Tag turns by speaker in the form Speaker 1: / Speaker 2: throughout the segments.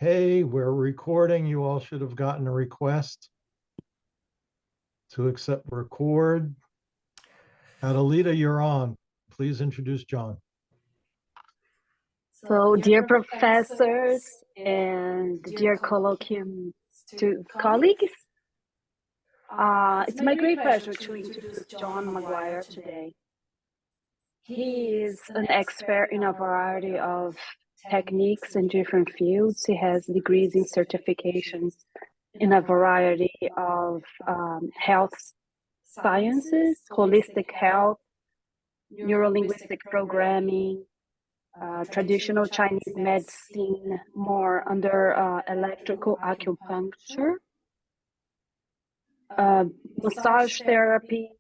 Speaker 1: Okay, we're recording. You all should have gotten a request to accept record. Adelita, you're on. Please introduce John.
Speaker 2: So, dear professors and dear colloquium colleagues, it's my great pleasure to introduce John McGuire today. He is an expert in a variety of techniques in different fields. He has degrees in certifications in a variety of health sciences, holistic health, neurolinguistic programming, traditional Chinese medicine, more under electrical acupuncture, massage therapy,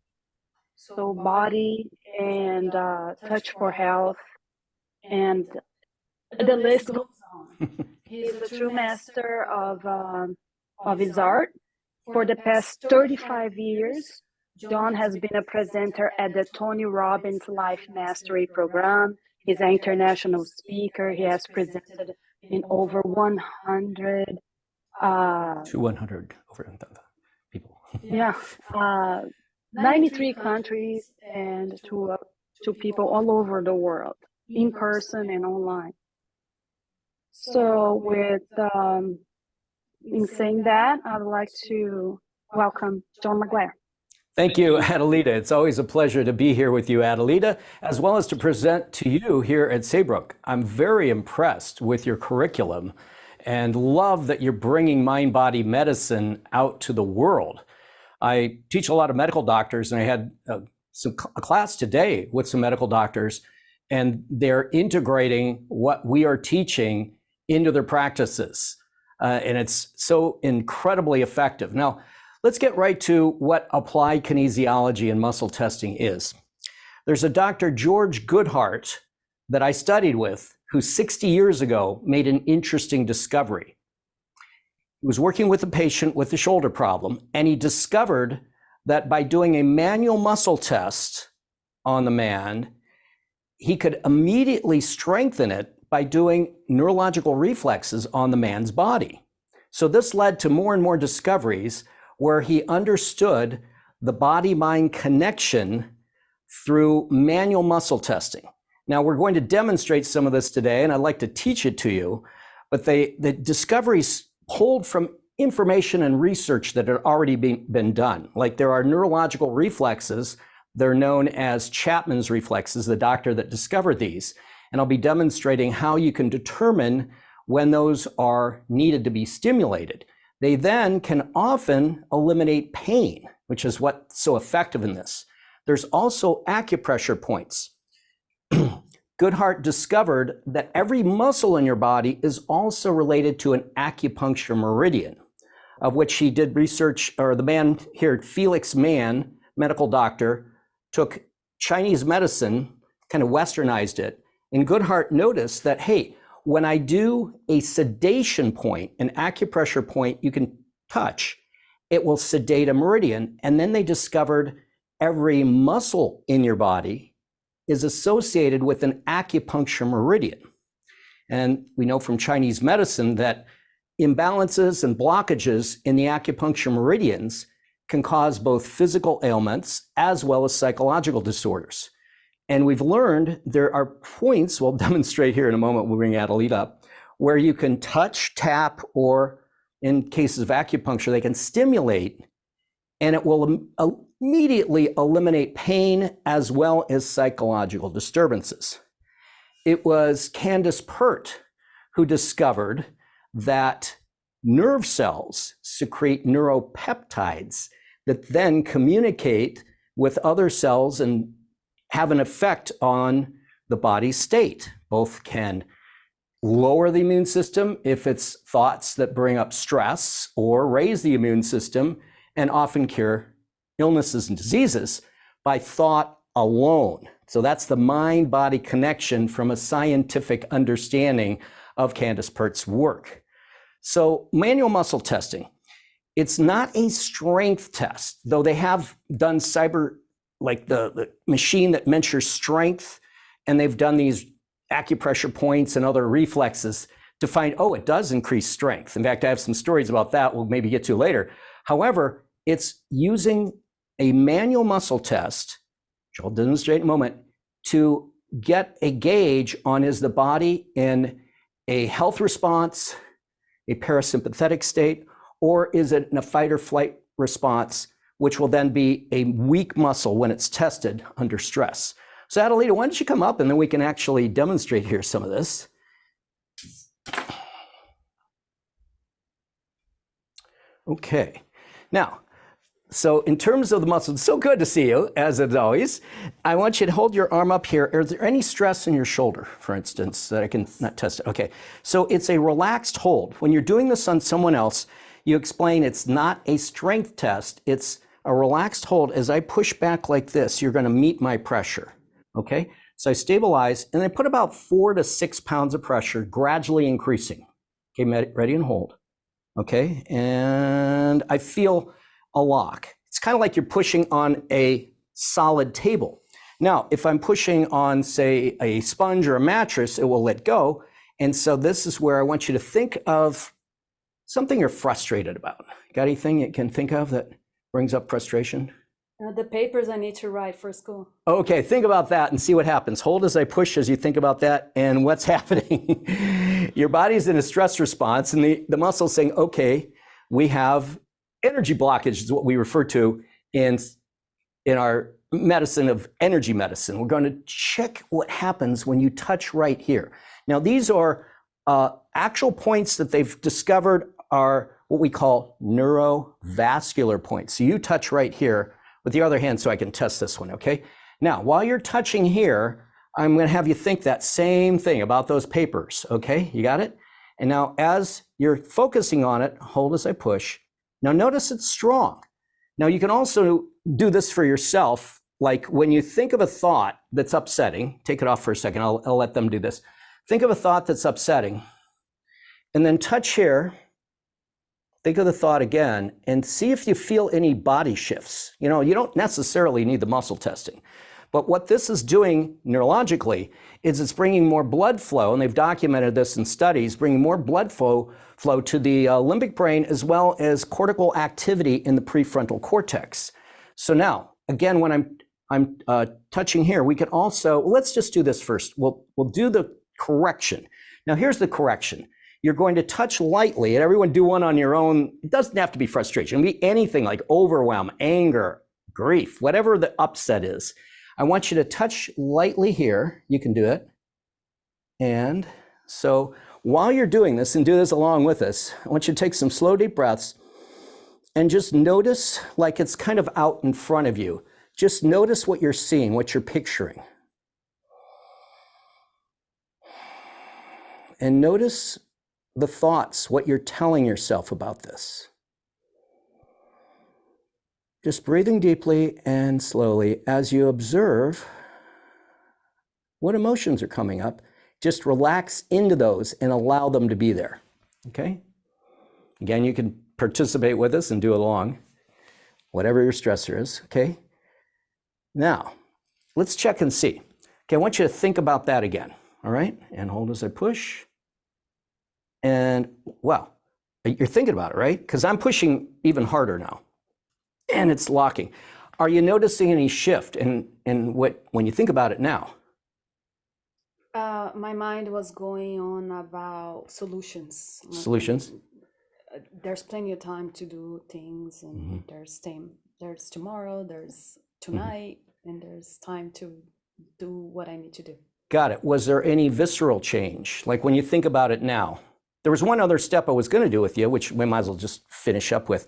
Speaker 2: so body and touch for health, and the list goes on. He's a true master of his art. For the past 35 years, John has been a presenter at the Tony Robbins Life Mastery Program. He's an international speaker. He has presented in over 100
Speaker 3: to 100 over people.
Speaker 2: Yeah, 93 countries and to people all over the world, in person and online. So in saying that, I'd like to welcome John McGuire.
Speaker 3: Thank you, Adelita. It's always a pleasure to be here with you, Adelita, as well as to present to you here at Saybrook. I'm very impressed with your curriculum and love that you're bringing mind-body medicine out to the world. I teach a lot of medical doctors, and I had a class today with some medical doctors, and they're integrating what we are teaching into their practices. And it's so incredibly effective. Now, let's get right to what applied kinesiology and muscle testing is. There's a Dr. George Goodhart that I studied with, who 60 years ago made an interesting discovery. He was working with a patient with a shoulder problem, and he discovered that by doing a manual muscle test on the man, he could immediately strengthen it by doing neurological reflexes on the man's body. So this led to more and more discoveries where he understood the body-mind connection through manual muscle testing. Now, we're going to demonstrate some of this today, and I'd like to teach it to you, but the discoveries pulled from information and research that had already been done. Like, there are neurological reflexes. They're known as Chapman's reflexes, the doctor that discovered these. And I'll be demonstrating how you can determine when those are needed to be stimulated. They then can often eliminate pain, which is what's so effective in this. There's also acupressure points. Goodhart discovered that every muscle in your body is also related to an acupuncture meridian, of which he did research, or the man here, Felix Mann, medical doctor, took Chinese medicine, kind of westernized it, and Goodhart noticed that, hey, when I do a sedation point, an acupressure point you can touch, it will sedate a meridian. And then they discovered every muscle in your body is associated with an acupuncture meridian. And we know from Chinese medicine that imbalances and blockages in the acupuncture meridians can cause both physical ailments as well as psychological disorders. And we've learned there are points, we'll demonstrate here in a moment, we'll bring Adelita up, where you can touch, tap, or in cases of acupuncture, they can stimulate, and it will immediately eliminate pain as well as psychological disturbances. It was Candace Pert who discovered that nerve cells secrete neuropeptides that then communicate with other cells and have an effect on the body's state. Both can lower the immune system if it's thoughts that bring up stress, or raise the immune system and often cure illnesses and diseases by thought alone. So that's the mind-body connection from a scientific understanding of Candace Pert's work. So manual muscle testing, it's not a strength test, though they have done like the machine that measures strength, and they've done these acupressure points and other reflexes. to find, oh, it does increase strength. In fact, I have some stories about that we'll maybe get to later. However, it's using a manual muscle test, which I'll demonstrate in a moment, to get a gauge on is the body in a health response, a parasympathetic state, or is it in a fight or flight response, which will then be a weak muscle when it's tested under stress. So Adelita, why don't you come up and then we can actually demonstrate here some of this. Okay, now, so in terms of the muscle, it's so good to see you, as it's always. I want you to hold your arm up here. Is there any stress in your shoulder, for instance, that I can not test it? Okay, so it's a relaxed hold. When you're doing this on someone else, you explain it's not a strength test, it's a relaxed hold. As I push back like this, you're gonna meet my pressure, okay? So I stabilize, and I put about 4 to 6 pounds of pressure, gradually increasing. Okay, ready and hold. Okay, and I feel a lock. It's kind of like you're pushing on a solid table. Now, if I'm pushing on, say, a sponge or a mattress, it will let go. And so this is where I want you to think of something you're frustrated about. Got anything you can think of that brings up frustration?
Speaker 2: The papers I need to write for school.
Speaker 3: Okay, think about that and see what happens. Hold as I push as you think about that and what's happening. Your body's in a stress response and the muscle's saying, okay, we have energy blockage is what we refer to in our medicine of energy medicine. We're going to check what happens when you touch right here. Now, these are actual points that they've discovered are what we call neurovascular points. So you touch right here with the other hand so I can test this one, okay? Now, while you're touching here, I'm going to have you think that same thing about those papers, okay? You got it? And now as you're focusing on it, hold as I push. Now notice it's strong. Now you can also do this for yourself, like when you think of a thought that's upsetting, take it off for a second, I'll let them do this. Think of a thought that's upsetting, and then touch here, think of the thought again, and see if you feel any body shifts. You know, you don't necessarily need the muscle testing, but what this is doing neurologically is it's bringing more blood flow, and they've documented this in studies, bringing more blood flow to the limbic brain as well as cortical activity in the prefrontal cortex. So now, again, when I'm touching here, we can also, let's just do this first. We'll do the correction. Now here's the correction. You're going to touch lightly, and everyone do one on your own. It doesn't have to be frustration. It can be anything like overwhelm, anger, grief, whatever the upset is. I want you to touch lightly here. You can do it. And so while you're doing this, and do this along with us, I want you to take some slow, deep breaths and just notice like it's kind of out in front of you. Just notice what you're seeing, what you're picturing. And notice the thoughts, what you're telling yourself about this. Just breathing deeply and slowly as you observe what emotions are coming up. Just relax into those and allow them to be there, okay? Again, you can participate with us and do along, whatever your stressor is, okay? Now, let's check and see. Okay, I want you to think about that again, all right? And hold as I push. And, well, you're thinking about it, right? Because I'm pushing even harder now. And it's locking. Are you noticing any shift in when you think about it now?
Speaker 2: My mind was going on about solutions.
Speaker 3: Solutions?
Speaker 2: There's plenty of time to do things, and there's tomorrow, there's tonight, and there's time to do what I need to do.
Speaker 3: Got it. Was there any visceral change? Like when you think about it now? There was one other step I was going to do with you, which we might as well just finish up with.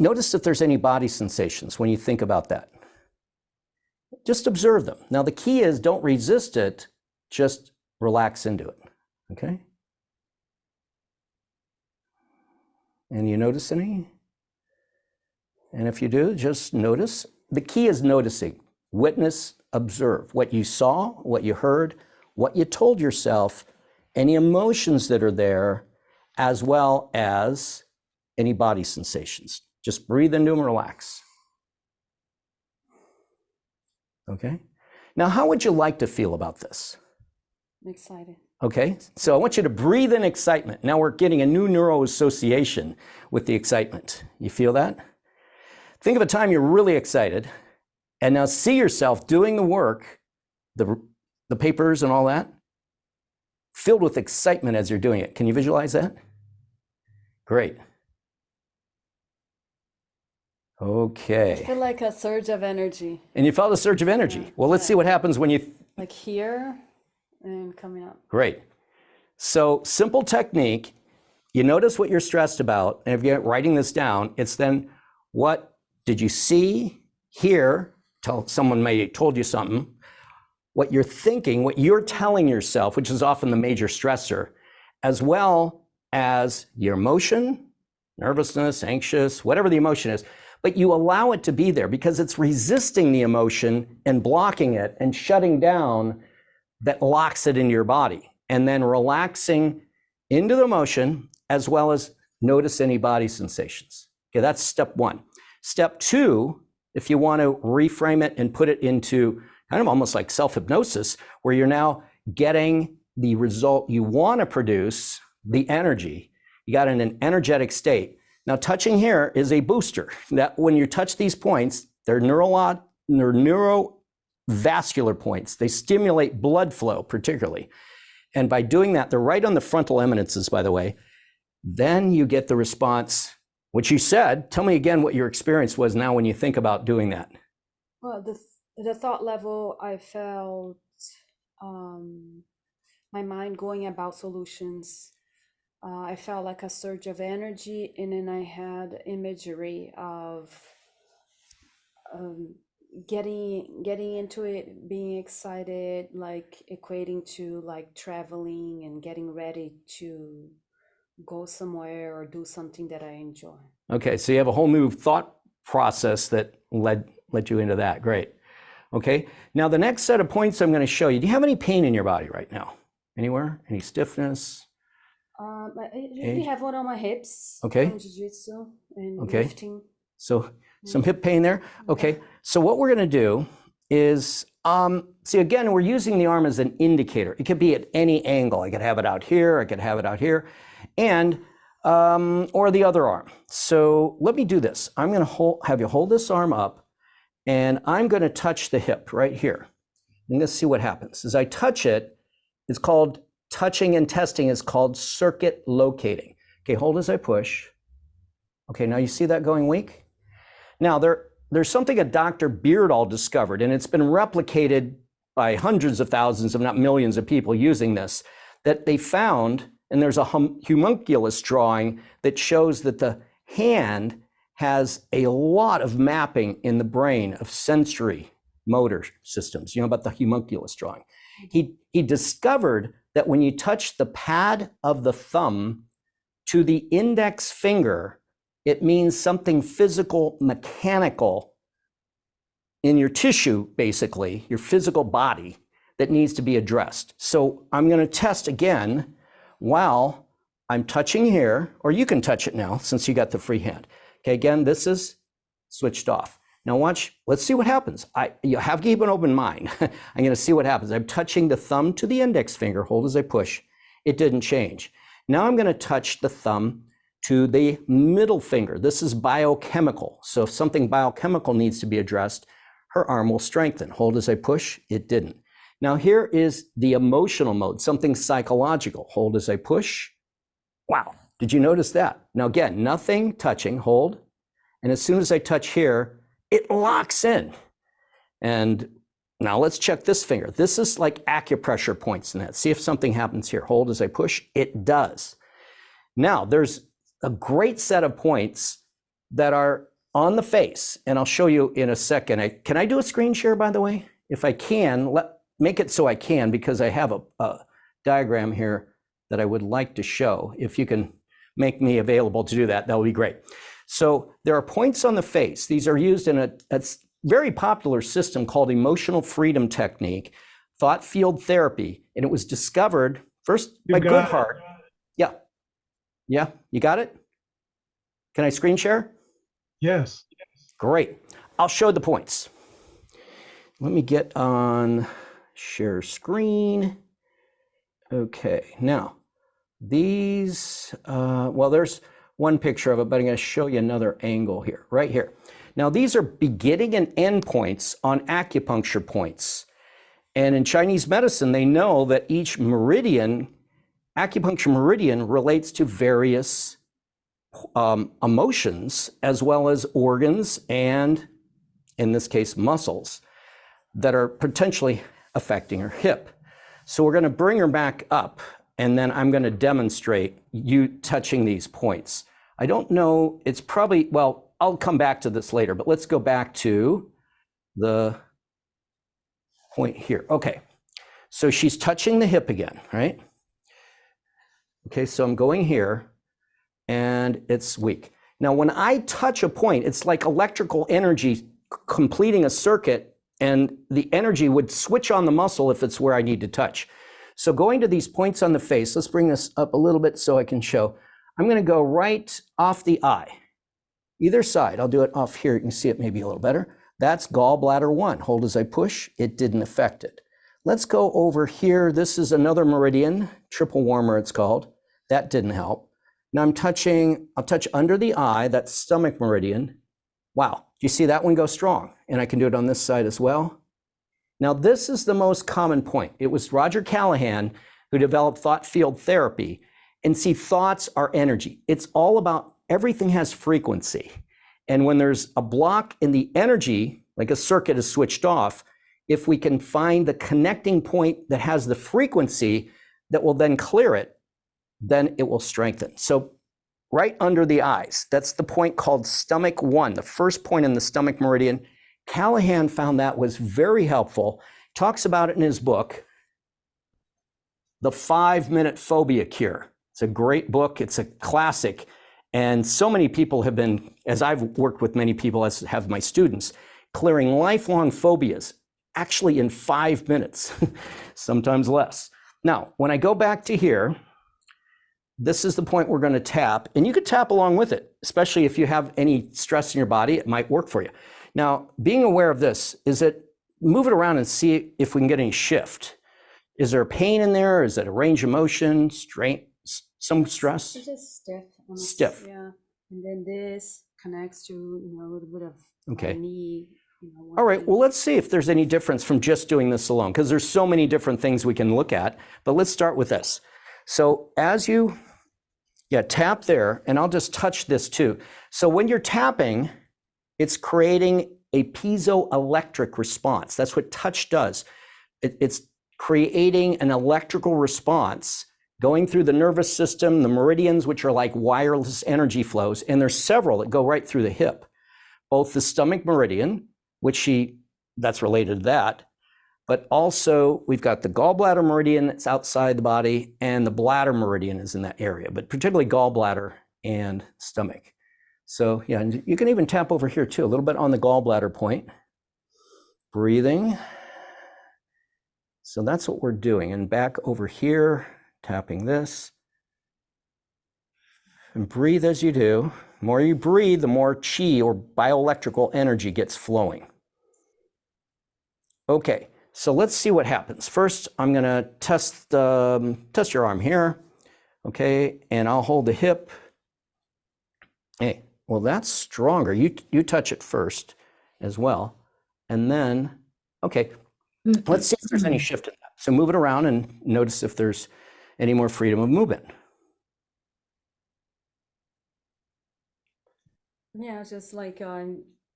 Speaker 3: Notice if there's any body sensations when you think about that. Just observe them. Now the key is don't resist it, just relax into it, okay? And you notice any? And if you do, just notice. The key is noticing. Witness, observe what you saw, what you heard, what you told yourself, any emotions that are there, as well as any body sensations. Just breathe into them and relax. Okay? Now, how would you like to feel about this?
Speaker 2: I'm excited.
Speaker 3: Okay, so I want you to breathe in excitement. Now we're getting a new neural association with the excitement. You feel that? Think of a time you're really excited, and now see yourself doing the work, the papers and all that, filled with excitement as you're doing it. Can you visualize that? Great. Okay.
Speaker 4: I feel like a surge of energy,
Speaker 3: And you felt a surge of energy.
Speaker 4: Yeah,
Speaker 3: Well, let's see what happens when you...
Speaker 4: like here and coming up.
Speaker 3: Great. So simple technique. You notice what you're stressed about, and if you're writing this down, it's then what did you see, hear, tell someone may have told you something, what you're thinking, what you're telling yourself, which is often the major stressor, as well as your emotion, nervousness, anxious, whatever the emotion is, but you allow it to be there because it's resisting the emotion and blocking it and shutting down that locks it into your body, and then relaxing into the emotion as well as notice any body sensations. Okay, that's step one. Step two, if you want to reframe it and put it into kind of almost like self-hypnosis, where you're now getting the result you want to produce, the energy. You got in an energetic state. Now, touching here is a booster. That when you touch these points, they're neurovascular points. They stimulate blood flow, particularly. And by doing that, they're right on the frontal eminences, by the way. Then you get the response, which you said. Tell me again what your experience was now when you think about doing that.
Speaker 4: Well, the thought level, I felt my mind going about solutions. I felt like a surge of energy, and then I had imagery of getting into it, being excited, like equating to like traveling and getting ready to go somewhere or do something that I enjoy.
Speaker 3: Okay, so you have a whole new thought process that led you into that. Great. Okay, now the next set of points I'm going to show you. Do you have any pain in your body right now? Anywhere? Any stiffness?
Speaker 4: I usually have one on my hips.
Speaker 3: Okay.
Speaker 4: From jiu-jitsu and
Speaker 3: Okay.
Speaker 4: lifting.
Speaker 3: So some hip pain there. Okay, so what we're going to do is, see, again, we're using the arm as an indicator. It could be at any angle. I could have it out here. I could have it out here, and or the other arm. So let me do this. I'm going to have you hold this arm up, and I'm going to touch the hip right here. And let's see what happens. As I touch it, it's called touching and testing. Is called circuit locating. Okay, hold as I push. Okay, now you see that going weak? Now there's something a Dr. Beardall discovered, and it's been replicated by hundreds of thousands, if not millions of people using this, that they found, and there's a homunculus drawing that shows that the hand has a lot of mapping in the brain of sensory motor systems. You know about the homunculus drawing. He discovered that when you touch the pad of the thumb to the index finger, it means something physical, mechanical in your tissue, basically, your physical body, that needs to be addressed. So I'm going to test again while I'm touching here, or you can touch it now since you got the free hand. Okay, again, this is switched off. Now watch, let's see what happens. You have to keep an open mind. I'm going to see what happens. I'm touching the thumb to the index finger, hold as I push. It didn't change. Now I'm going to touch the thumb to the middle finger. This is biochemical. So if something biochemical needs to be addressed, her arm will strengthen. Hold as I push, it didn't. Now here is the emotional mode, something psychological. Hold as I push. Wow, did you notice that? Now again, nothing touching, hold. And as soon as I touch here, it locks in. And now let's check this finger. This is like acupressure points in that. See if something happens here. Hold as I push, it does. Now there's a great set of points that are on the face, and I'll show you in a second. Can I do a screen share, by the way? If I can, make it so I can, because I have a diagram here that I would like to show. If you can make me available to do that, that would be great. So there are points on the face. These are used in a very popular system called emotional freedom technique, thought field therapy, and it was discovered first by Goodhart. Yeah. Yeah, you got it? Can I screen share?
Speaker 1: Yes.
Speaker 3: Great. I'll show the points. Let me get on share screen. Okay, now these, well, there's one picture of it, but I'm going to show you another angle here, right here. Now, these are beginning and end points on acupuncture points. And in Chinese medicine, they know that each meridian, acupuncture meridian, relates to various emotions as well as organs and, in this case, muscles that are potentially affecting her hip. So we're going to bring her back up, and then I'm going to demonstrate you touching these points. I don't know, it's probably, well, I'll come back to this later, but let's go back to the point here. Okay, so she's touching the hip again, right? Okay, so I'm going here, and it's weak. Now, when I touch a point, it's like electrical energy completing a circuit, and the energy would switch on the muscle if it's where I need to touch. So going to these points on the face, let's bring this up a little bit so I can show. I'm going to go right off the eye, either side. I'll do it off here. You can see it maybe a little better. That's gallbladder 1. Hold as I push. It didn't affect it. Let's go over here. This is another meridian, triple warmer it's called. That didn't help. Now I'm touching, I'll touch under the eye, that's stomach meridian. Wow, do you see that one go strong? And I can do it on this side as well. Now this is the most common point. It was Roger Callahan who developed thought field therapy. And see, thoughts are energy. It's all about, everything has frequency. And when there's a block in the energy, like a circuit is switched off, if we can find the connecting point that has the frequency that will then clear it, then it will strengthen. So right under the eyes, that's the point called stomach 1, the first point in the stomach meridian. Callahan found that was very helpful. Talks about it in his book, The 5-Minute Phobia Cure. It's a great book. It's a classic. And so many people have been, as I've worked with many people, as have my students, clearing lifelong phobias, actually in 5 minutes, sometimes less. Now, when I go back to here, this is the point we're going to tap, and you could tap along with it, especially if you have any stress in your body, it might work for you. Now, being aware of this, is it, move it around and see if we can get any shift. Is there pain in there? Is it a range of motion, strain, some stress?
Speaker 4: It's just stiff.
Speaker 3: Stiff.
Speaker 4: Yeah. And then this connects to, a little bit of
Speaker 3: Okay.
Speaker 4: my knee.
Speaker 3: All right, well, let's see if there's any difference from just doing this alone, because there's so many different things we can look at, but let's start with this. So as you, tap there, and I'll just touch this too. So when you're tapping, it's creating a piezoelectric response. That's what touch does. It's creating an electrical response going through the nervous system, the meridians, which are like wireless energy flows, and there's several that go right through the hip. Both the stomach meridian, which that's related to that, but also we've got the gallbladder meridian that's outside the body, and the bladder meridian is in that area, but particularly gallbladder and stomach. So yeah, and you can even tap over here too, a little bit on the gallbladder point. Breathing. So that's what we're doing. And back over here, tapping this. And breathe as you do. The more you breathe, the more chi or bioelectrical energy gets flowing. Okay, so let's see what happens. First, I'm gonna test your arm here. Okay, and I'll hold the hip. Hey, well, that's stronger. You touch it first as well. And then, okay, let's see if there's any shift in that. So move it around and notice if there's any more freedom of movement.
Speaker 4: Yeah, it's just like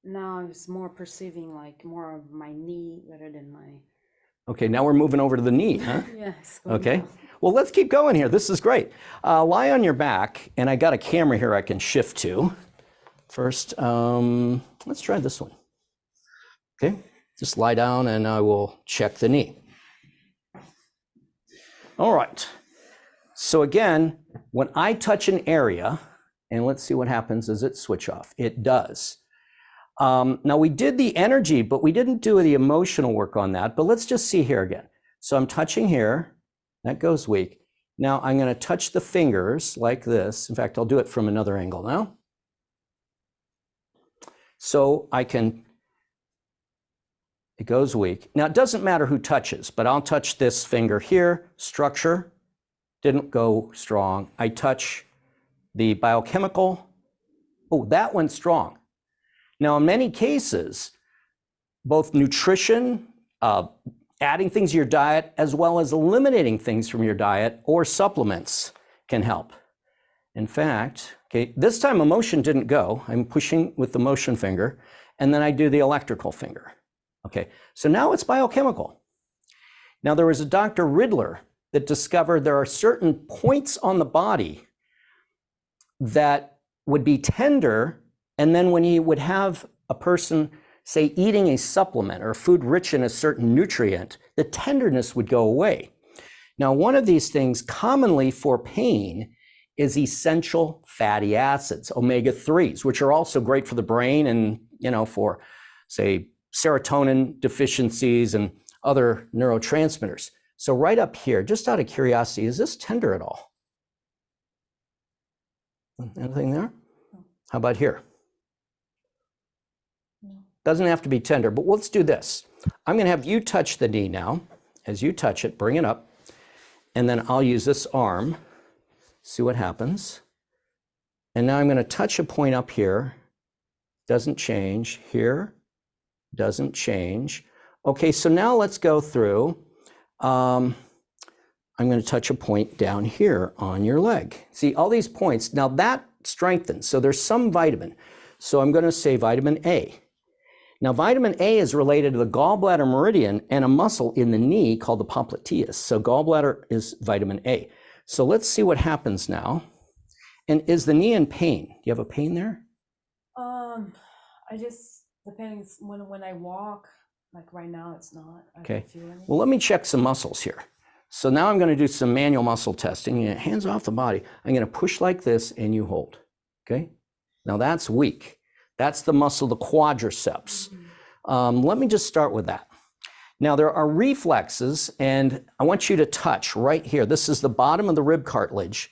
Speaker 4: now it's more perceiving like more of my knee rather than my.
Speaker 3: Okay, now we're moving over to the knee, huh?
Speaker 4: Yes.
Speaker 3: Okay, well, let's keep going here. This is great. Lie on your back, and I got a camera here I can shift to. First, let's try this one. Okay, just lie down and I will check the knee. All right, so again, when I touch an area, and let's see what happens, does it switch off? It does. Now we did the energy, but we didn't do the emotional work on that, but let's just see here again. So I'm touching here, that goes weak. Now I'm gonna touch the fingers like this. In fact, I'll do it from another angle now. So I can, it goes weak. Now it doesn't matter who touches, but I'll touch this finger here, structure, didn't go strong. I touch the biochemical. Oh, that went strong. Now, in many cases, both nutrition, adding things to your diet, as well as eliminating things from your diet or supplements can help. In fact, okay, this time emotion didn't go. I'm pushing with the motion finger, and then I do the electrical finger. Okay, so now it's biochemical. Now, there was a Dr. Riddler that discovered there are certain points on the body that would be tender, and then when he would have a person, say, eating a supplement or food rich in a certain nutrient, the tenderness would go away. Now, one of these things commonly for pain is essential fatty acids, omega-3s, which are also great for the brain and, for, say, serotonin deficiencies and other neurotransmitters. So right up here, just out of curiosity, is this tender at all? Anything there? How about here? Doesn't have to be tender, but let's do this. I'm going to have you touch the knee now. As you touch it, bring it up, and then I'll use this arm. See what happens. And now I'm going to touch a point up here. Doesn't change. Here, doesn't change. Okay, so now let's go through. I'm going to touch a point down here on your leg. See, all these points, now that strengthens. So there's some vitamin. So I'm going to say vitamin A. Now, vitamin A is related to the gallbladder meridian and a muscle in the knee called the popliteus. So gallbladder is vitamin A. So let's see what happens now. And is the knee in pain? Do you have a pain there?
Speaker 4: I just, depends when I walk, like right now it's not.
Speaker 3: Okay. Well, let me check some muscles here. So now I'm going to do some manual muscle testing. Hands off the body. I'm going to push like this and you hold. Okay. Now that's weak. That's the muscle, the quadriceps. Let me just start with that. Now there are reflexes, and I want you to touch right here. This is the bottom of the rib cartilage.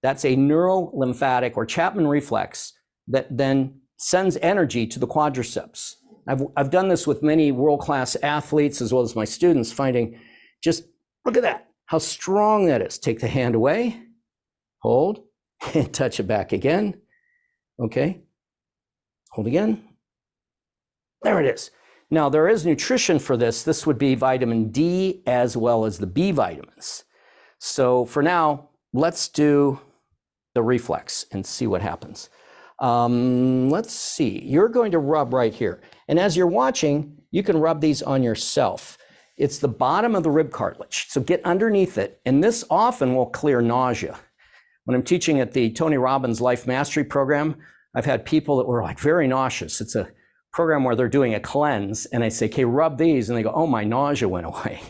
Speaker 3: That's a neurolymphatic or Chapman reflex that then sends energy to the quadriceps. I've done this with many world-class athletes as well as my students, finding just, look at that, how strong that is. Take the hand away, hold, and touch it back again. Okay, hold again. There it is. Now there is nutrition for this. This would be vitamin D as well as the B vitamins. So for now, let's do the reflex and see what happens. Let's see, you're going to rub right here. And as you're watching, you can rub these on yourself. It's the bottom of the rib cartilage. So get underneath it. And this often will clear nausea. When I'm teaching at the Tony Robbins Life Mastery Program, I've had people that were like very nauseous. It's a program where they're doing a cleanse. And I say, okay, rub these. And they go, oh, my nausea went away.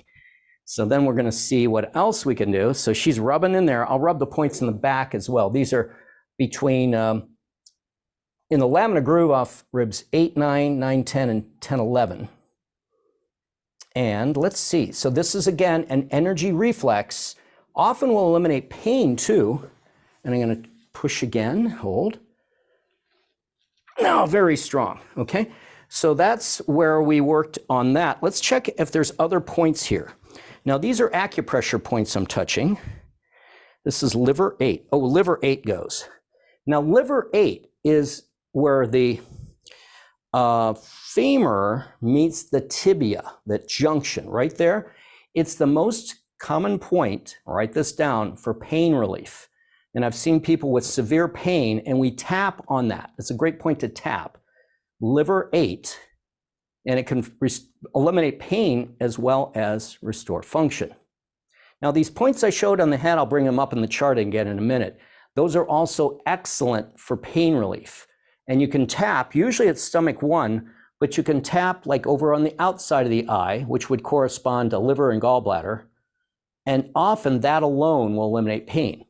Speaker 3: So then we're going to see what else we can do. So she's rubbing in there. I'll rub the points in the back as well. These are between, in the lamina groove off ribs 8, 9, 9, 10, and 10, 11. And let's see. So this is, again, an energy reflex. Often will eliminate pain, too. And I'm going to push again, hold. Now, very strong, okay? So that's where we worked on that. Let's check if there's other points here. Now, these are acupressure points I'm touching. This is liver 8. Oh, liver 8 goes. Now, liver 8 is where the femur meets the tibia, that junction right there. It's the most common point, write this down, for pain relief. And I've seen people with severe pain, and we tap on that. It's a great point to tap. Liver 8, and it can eliminate pain as well as restore function. Now, these points I showed on the head, I'll bring them up in the chart again in a minute. Those are also excellent for pain relief. And you can tap, usually it's stomach 1, but you can tap like over on the outside of the eye, which would correspond to liver and gallbladder. And often that alone will eliminate pain.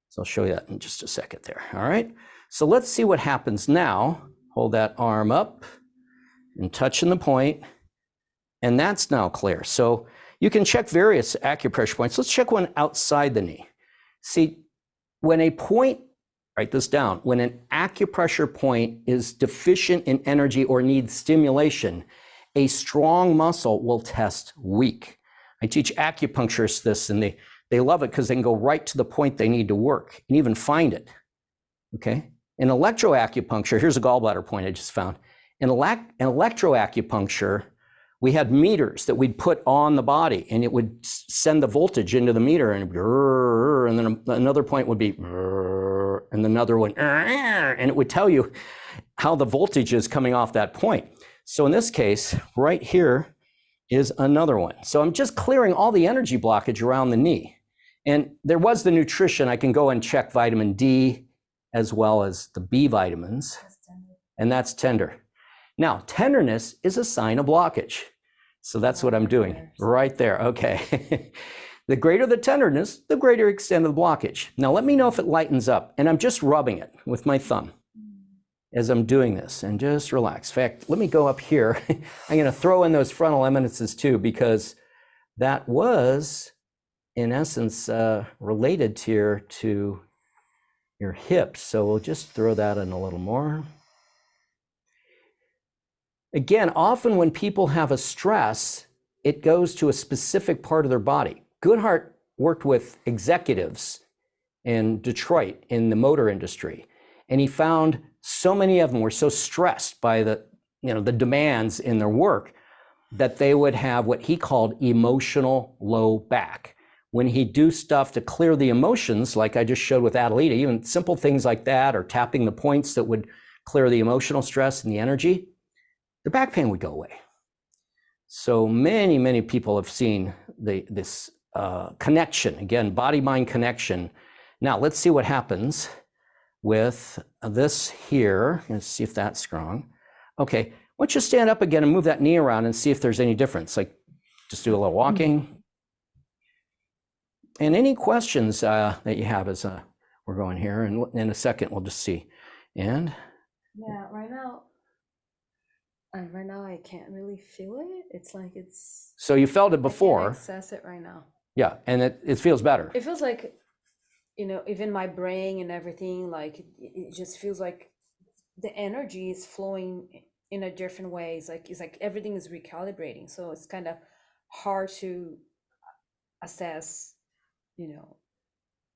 Speaker 3: So I'll show you that in just a second there, all right? So let's see what happens now. Hold that arm up and touching the point, and that's now clear. So you can check various acupressure points. Let's check one outside the knee. See, when a point, write this down, when an acupressure point is deficient in energy or needs stimulation, a strong muscle will test weak. I teach acupuncturists this, and They love it because they can go right to the point they need to work and even find it. Okay. In electroacupuncture, here's a gallbladder point I just found. In electroacupuncture, we had meters that we'd put on the body, and it would send the voltage into the meter, and then another point would be, and another one, and it would tell you how the voltage is coming off that point. So in this case, right here is another one. So I'm just clearing all the energy blockage around the knee. And there was the nutrition. I can go and check vitamin D as well as the B vitamins, and that's tender. Now, tenderness is a sign of blockage. So that's what I'm doing right there. Okay. The greater the tenderness, the greater extent of the blockage. Now, let me know if it lightens up. And I'm just rubbing it with my thumb as I'm doing this, and just relax. In fact, let me go up here. I'm going to throw in those frontal eminences too, because that was, in essence, related to your hips. So we'll just throw that in a little more. Again, often when people have a stress, it goes to a specific part of their body. Goodhart worked with executives in Detroit in the motor industry, and he found so many of them were so stressed by the demands in their work that they would have what he called emotional low back. When he'd do stuff to clear the emotions, like I just showed with Adelita, even simple things like that, or tapping the points that would clear the emotional stress and the energy, the back pain would go away. So many, many people have seen this connection, again, body-mind connection. Now let's see what happens with this here. Let's see if that's strong. Okay, why don't you stand up again and move that knee around and see if there's any difference. Like, just do a little walking. And any questions that you have as we're going here, and in a second we'll just see. And
Speaker 4: yeah, right now I can't really feel it. It's like it's.
Speaker 3: So you felt it before.
Speaker 4: I can't access it right now.
Speaker 3: Yeah, and it feels better.
Speaker 4: It feels like, even my brain and everything, like it just feels like the energy is flowing in a different way. It's like everything is recalibrating. So it's kind of hard to assess,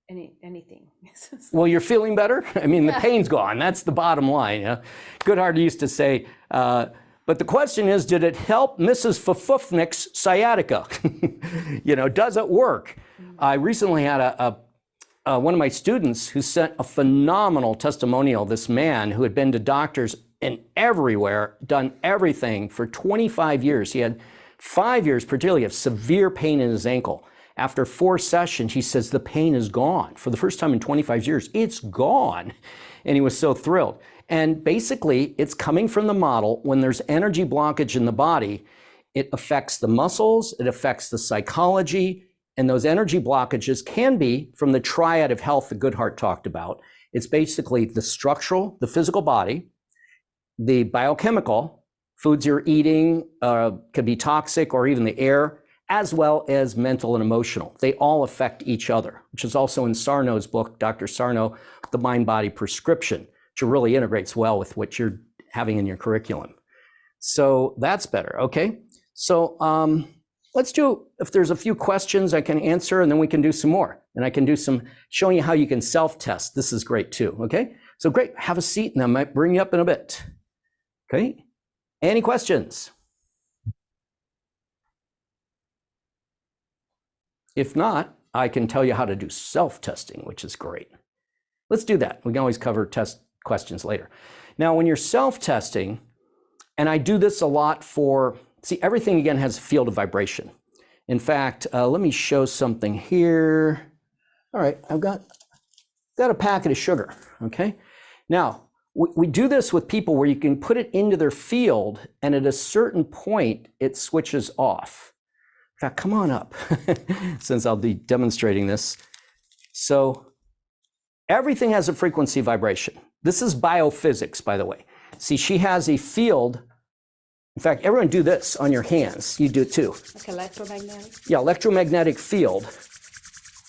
Speaker 4: anything.
Speaker 3: Well, you're feeling better. I mean, the pain's gone. That's the bottom line. Yeah? Goodhart used to say, but the question is, did it help Mrs. Fafufnik's sciatica? Does it work? I recently had one of my students who sent a phenomenal testimonial, this man who had been to doctors and everywhere, done everything for 25 years. He had 5 years, particularly, of severe pain in his ankle. After 4 sessions, he says, the pain is gone. For the first time in 25 years, it's gone. And he was so thrilled. And basically, it's coming from the model. When there's energy blockage in the body, it affects the muscles, it affects the psychology, and those energy blockages can be from the triad of health that Goodhart talked about. It's basically the structural, the physical body, the biochemical, foods you're eating could be toxic, or even the air, as well as mental and emotional. They all affect each other, which is also in Sarno's book, Dr. Sarno, The Mind-Body Prescription, which really integrates well with what you're having in your curriculum. So that's better, okay? So let's do, if there's a few questions I can answer, and then we can do some more. And I can do some showing you how you can self-test. This is great too, okay? So great, have a seat, and I might bring you up in a bit. Okay, any questions? If not, I can tell you how to do self-testing, which is great. Let's do that. We can always cover test questions later. Now, when you're self-testing, and I do this a lot for, see, everything again has a field of vibration. In fact, let me show something here. All right, I've got a packet of sugar, okay? Now, we do this with people where you can put it into their field, and at a certain point, it switches off. In fact, come on up, since I'll be demonstrating this. So everything has a frequency vibration. This is biophysics, by the way. See, she has a field. In fact, everyone do this on your hands. You do it too.
Speaker 4: Like electromagnetic?
Speaker 3: Yeah, electromagnetic field.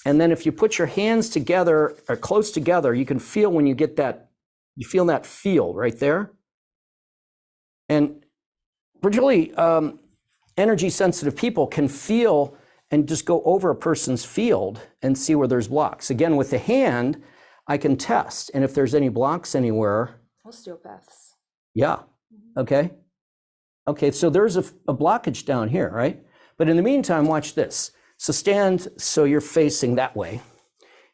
Speaker 3: And then if you put your hands together or close together, you can feel when you get that, you feel that field right there. And particularly energy sensitive people can feel and just go over a person's field and see where there's blocks. Again, with the hand, I can test. And if there's any blocks anywhere.
Speaker 4: Osteopaths.
Speaker 3: Yeah. Okay. Okay. So there's a blockage down here, right? But in the meantime, watch this. So stand so you're facing that way.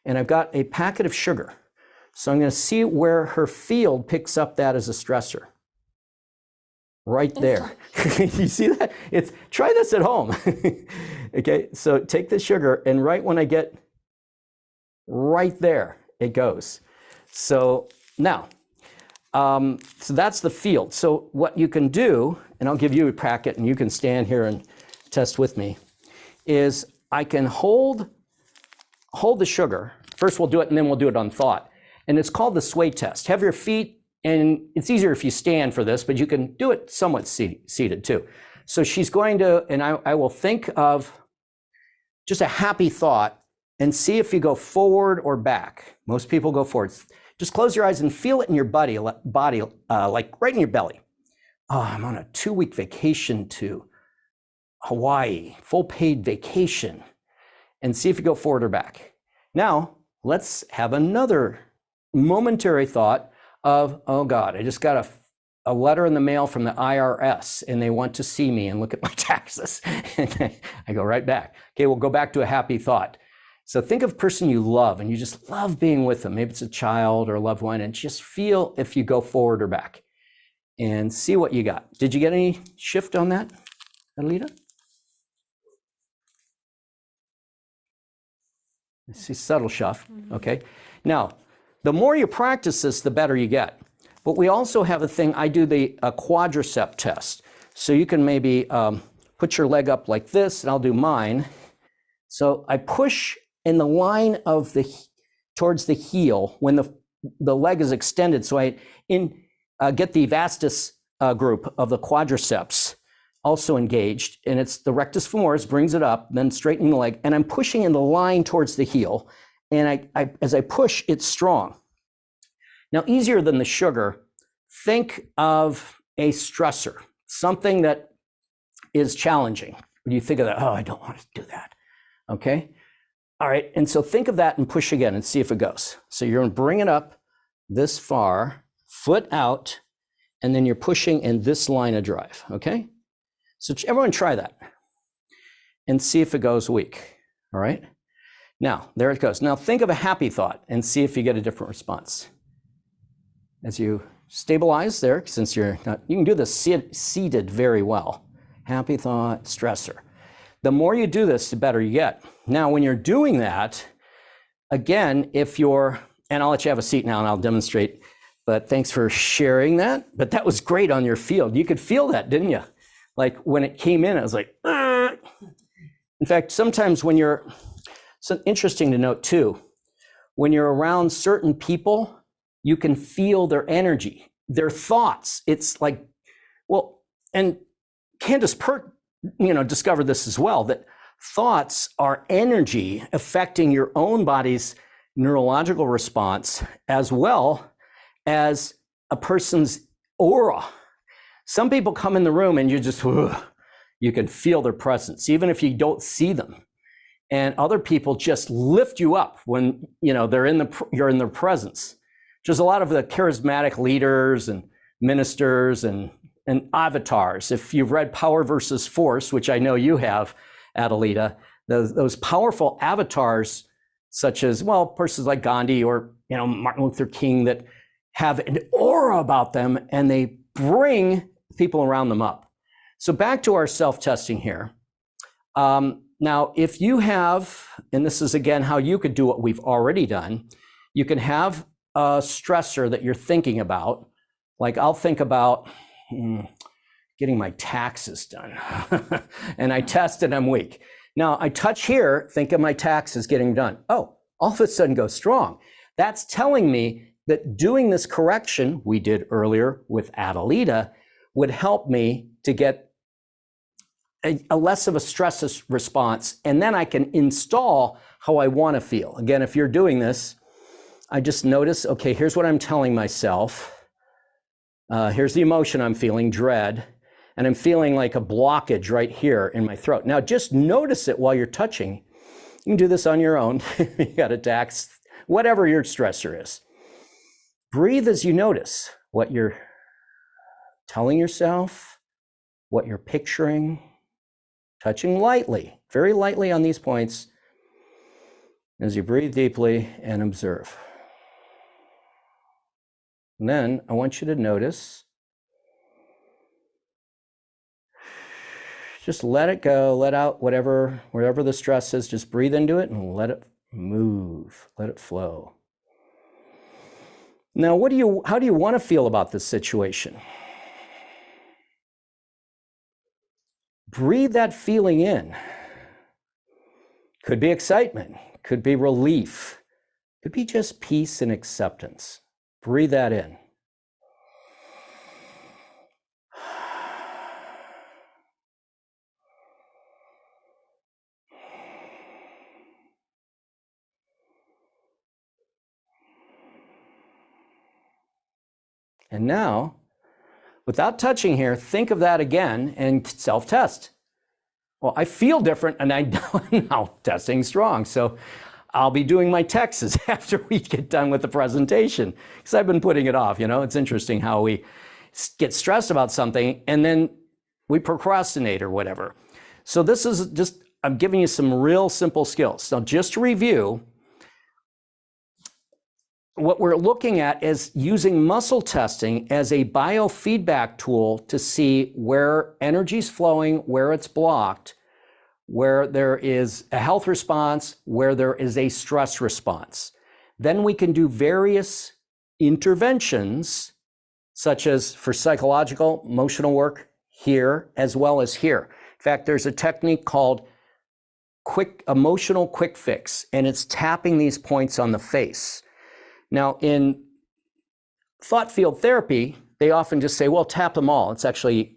Speaker 3: And I've got a packet of sugar. So I'm going to see where her field picks up that as a stressor. Right there. You see that? Try this at home. Okay, so take the sugar, and right when I get right there, it goes. So now, so that's the field. So what you can do, and I'll give you a packet and you can stand here and test with me, is I can hold the sugar. First we'll do it and then we'll do it on thought. And it's called the sway test. Have your feet, and it's easier if you stand for this, but you can do it somewhat seated too. So she's going to, and I will think of just a happy thought and see if you go forward or back. Most people go forward. Just close your eyes and feel it in your body, like right in your belly. Oh, I'm on a 2-week vacation to Hawaii, full paid vacation, and see if you go forward or back. Now, let's have another momentary thought of, oh God, I just got a letter in the mail from the IRS and they want to see me and look at my taxes. And I go right back. Okay, we'll go back to a happy thought. So think of a person you love and you just love being with them. Maybe it's a child or a loved one, and just feel if you go forward or back and see what you got. Did you get any shift on that, Adelita? I see subtle shift. Okay. Now, the more you practice this, the better you get. But we also have a thing, I do the quadricep test. So you can maybe put your leg up like this, and I'll do mine. So I push in the line of towards the heel when the leg is extended. So I get the vastus group of the quadriceps also engaged, and it's the rectus femoris, brings it up, then straightening the leg, and I'm pushing in the line towards the heel. And as I push, it's strong. Now, easier than the sugar, think of a stressor, something that is challenging. When you think of that, oh, I don't want to do that. Okay. All right. And so think of that and push again and see if it goes. So you're going to bring it up this far, foot out, and then you're pushing in this line of drive. Okay. So everyone try that and see if it goes weak. All right. Now, there it goes. Now think of a happy thought and see if you get a different response. As you stabilize there, since you're not, you can do this seated very well. Happy thought, stressor. The more you do this, the better you get. Now, when you're doing that, again, if you're, and I'll let you have a seat now and I'll demonstrate, but thanks for sharing that. But that was great on your field. You could feel that, didn't you? Like when it came in, I was like, "Argh." In fact, sometimes when you're, so interesting to note too, when you're around certain people, you can feel their energy, their thoughts. It's like, well, and Candace Pert, discovered this as well, that thoughts are energy affecting your own body's neurological response as well as a person's aura. Some people come in the room and you just, you can feel their presence, even if you don't see them. And other people just lift you up when, you're in their presence. There's a lot of the charismatic leaders and ministers and avatars. If you've read Power versus Force, which I know you have, Adelita, those powerful avatars, such as, persons like Gandhi or, Martin Luther King, that have an aura about them and they bring people around them up. So back to our self-testing here. Now, if you have, and this is again how you could do what we've already done, you can have a stressor that you're thinking about. Like I'll think about getting my taxes done and I test and I'm weak. Now I touch here, think of my taxes getting done. Oh, all of a sudden go strong. That's telling me that doing this correction we did earlier with Adelita would help me to get a less of a stress response. And then I can install how I want to feel. Again, if you're doing this, I just notice, okay, here's what I'm telling myself. Here's the emotion I'm feeling, dread. and I'm feeling like a blockage right here in my throat. Now just notice it while you're touching. You can do this on your own. You got a tax, whatever your stressor is. Breathe as you notice what you're telling yourself, what you're picturing, touching lightly, very lightly on these points as you breathe deeply and observe. And then I want you to notice, just let it go, let out wherever the stress is, just breathe into it and let it move, let it flow. Now, how do you want to feel about this situation? Breathe that feeling in. Could be excitement, could be relief, could be just peace and acceptance. Breathe that in. And now, without touching here, think of that again and self-test. Well, I feel different and I know now testing strong. So I'll be doing my texts after we get done with the presentation because I've been putting it off. It's interesting how we get stressed about something and then we procrastinate or whatever. So this is just, I'm giving you some real simple skills. Now, just to review, what we're looking at is using muscle testing as a biofeedback tool to see where energy's flowing, where it's blocked, where there is a health response, where there is a stress response. Then we can do various interventions, such as for psychological, emotional work here, as well as here. In fact, there's a technique called emotional quick fix, and it's tapping these points on the face. Now, in thought field therapy, they often just say, well, tap them all. It's actually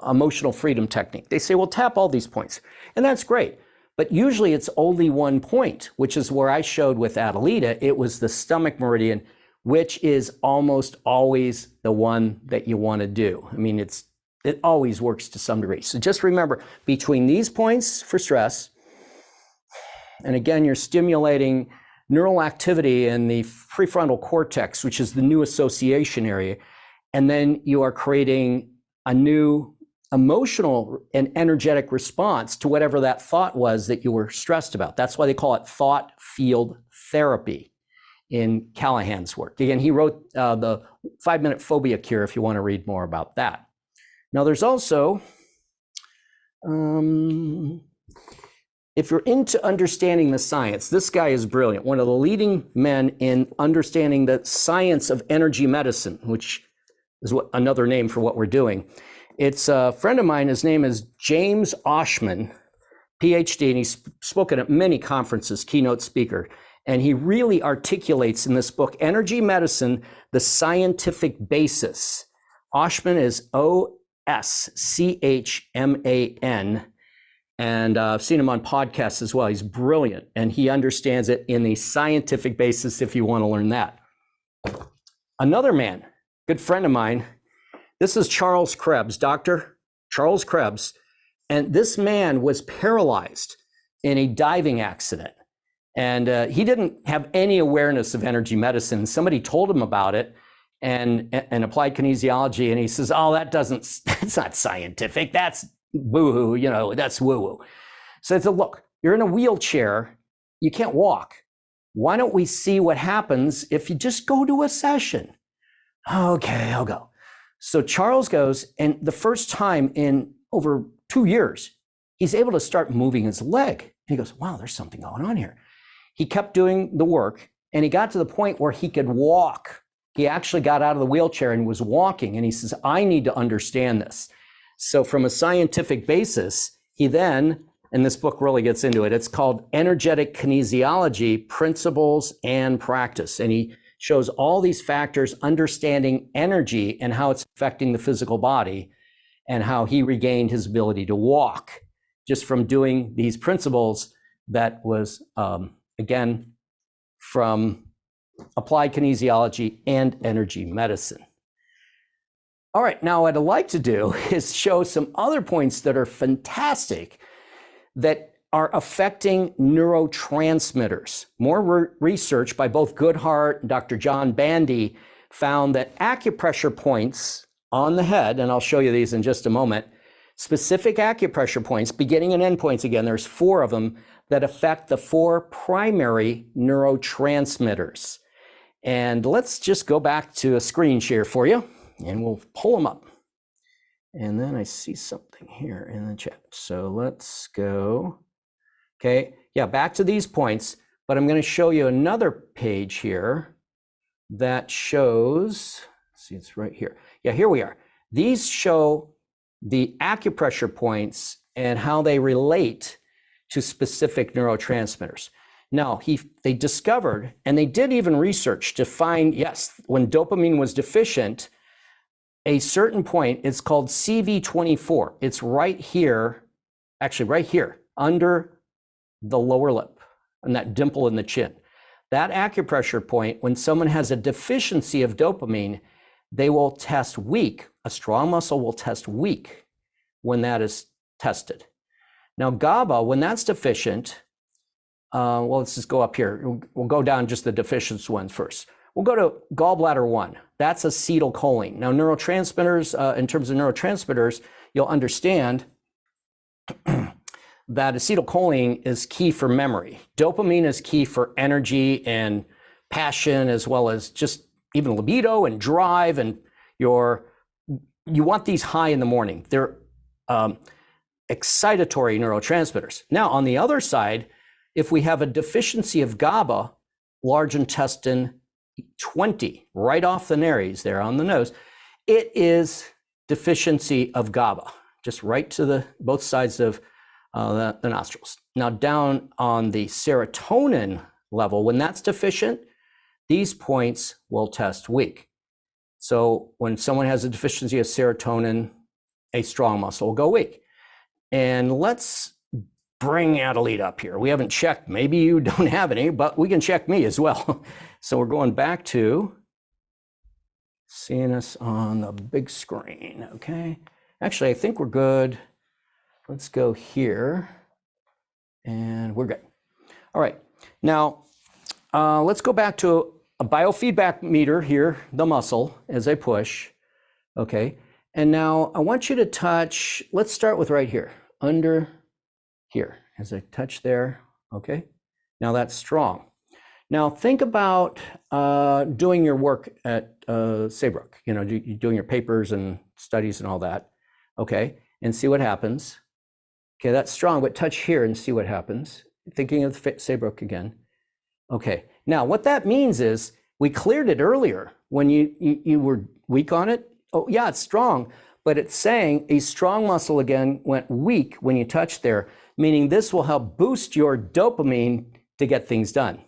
Speaker 3: emotional freedom technique. They say, well, tap all these points. And that's great. But usually it's only one point, which is where I showed with Adelita. It was the stomach meridian, which is almost always the one that you want to do. I mean, it always works to some degree. So just remember, between these points for stress, and again, you're stimulating neural activity in the prefrontal cortex, which is the new association area. And then you are creating a new emotional and energetic response to whatever that thought was that you were stressed about. That's why they call it thought field therapy in Callahan's work. Again, he wrote the 5-Minute Phobia Cure if you want to read more about that. Now, there's also, if you're into understanding the science, this guy is brilliant. One of the leading men in understanding the science of energy medicine, which is another name for what we're doing. It's a friend of mine. His name is James Oshman, PhD, and he's spoken at many conferences, keynote speaker. And he really articulates in this book, Energy Medicine, the Scientific Basis. Oshman is Oschman. And I've seen him on podcasts as well. He's brilliant, and he understands it in the scientific basis if you want to learn that. Another man, good friend of mine, this is Charles Krebs, Dr. Charles Krebs, and this man was paralyzed in a diving accident. And he didn't have any awareness of energy medicine. Somebody told him about it and applied kinesiology, and he says, oh, that's not scientific. That's boo-hoo, that's woo-woo. So I said, look, you're in a wheelchair, you can't walk. Why don't we see what happens if you just go to a session? Okay, I'll go. So Charles goes, and the first time in over 2 years, he's able to start moving his leg. And he goes, wow, there's something going on here. He kept doing the work, and he got to the point where he could walk. He actually got out of the wheelchair and was walking, and he says, I need to understand this. So from a scientific basis, he then, and this book really gets into it, it's called Energetic Kinesiology, Principles and Practice. And he shows all these factors, understanding energy and how it's affecting the physical body, and how he regained his ability to walk just from doing these principles that was, again, from applied kinesiology and energy medicine. All right, now what I'd like to do is show some other points that are fantastic that are affecting neurotransmitters. More research by both Goodhart and Dr. John Bandy found that acupressure points on the head, and I'll show you these in just a moment, specific acupressure points, beginning and end points again, there's 4 of them that affect the 4 primary neurotransmitters. And let's just go back to a screen share for you, and we'll pull them up. And then I see something here in the chat. So let's go. Okay, yeah, back to these points, but I'm going to show you another page here that shows, see, it's right here. Yeah, here we are. These show the acupressure points and how they relate to specific neurotransmitters. Now, they discovered, and they did even research to find, yes, when dopamine was deficient, a certain point, it's called CV24. It's right here, actually right here, under the lower lip and that dimple in the chin. That acupressure point, when someone has a deficiency of dopamine, they will test weak. A strong muscle will test weak when that is tested. Now, GABA, when that's deficient, well, let's just go up here. We'll go down just the deficient ones first. We'll go to gallbladder 1. That's acetylcholine. Now, neurotransmitters, in terms of neurotransmitters, you'll understand that acetylcholine is key for memory. Dopamine is key for energy and passion, as well as just even libido and drive. And you want these high in the morning. They're excitatory neurotransmitters. Now, on the other side, if we have a deficiency of GABA, large intestine 20, right off the nares there on the nose, it is deficiency of GABA, just right to both sides of the nostrils. Now, down on the serotonin level, when that's deficient, these points will test weak. So when someone has a deficiency of serotonin, a strong muscle will go weak. And let's bring Adelita up here. We haven't checked. Maybe you don't have any, but we can check me as well. So we're going back to seeing us on the big screen, okay? Actually, I think we're good. Let's go here, and we're good. All right, now let's go back to a biofeedback meter here, the muscle, as I push, okay? And now I want you to touch, let's start with right here, under here, as I touch there, okay? Now that's strong. Now think about doing your work at Saybrook, you know, doing your papers and studies and all that, okay? And see what happens. Okay, that's strong, but touch here and see what happens. Thinking of Saybrook again. Okay, now what that means is we cleared it earlier when you were weak on it. Oh yeah, it's strong, but it's saying a strong muscle again went weak when you touch there, meaning this will help boost your dopamine to get things done.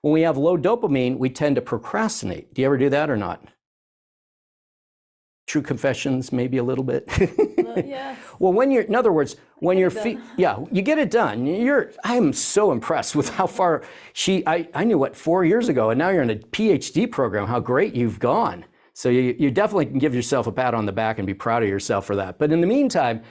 Speaker 3: When we have low dopamine, we tend to procrastinate. Do you ever do that or not? True confessions, maybe a little bit.
Speaker 4: Yeah.
Speaker 3: Well, when you're, in other words, when you're, yeah, you get it done. I'm so impressed with how far I knew what, 4 years ago, and now you're in a PhD program, how great you've gone. So you definitely can give yourself a pat on the back and be proud of yourself for that. But in the meantime,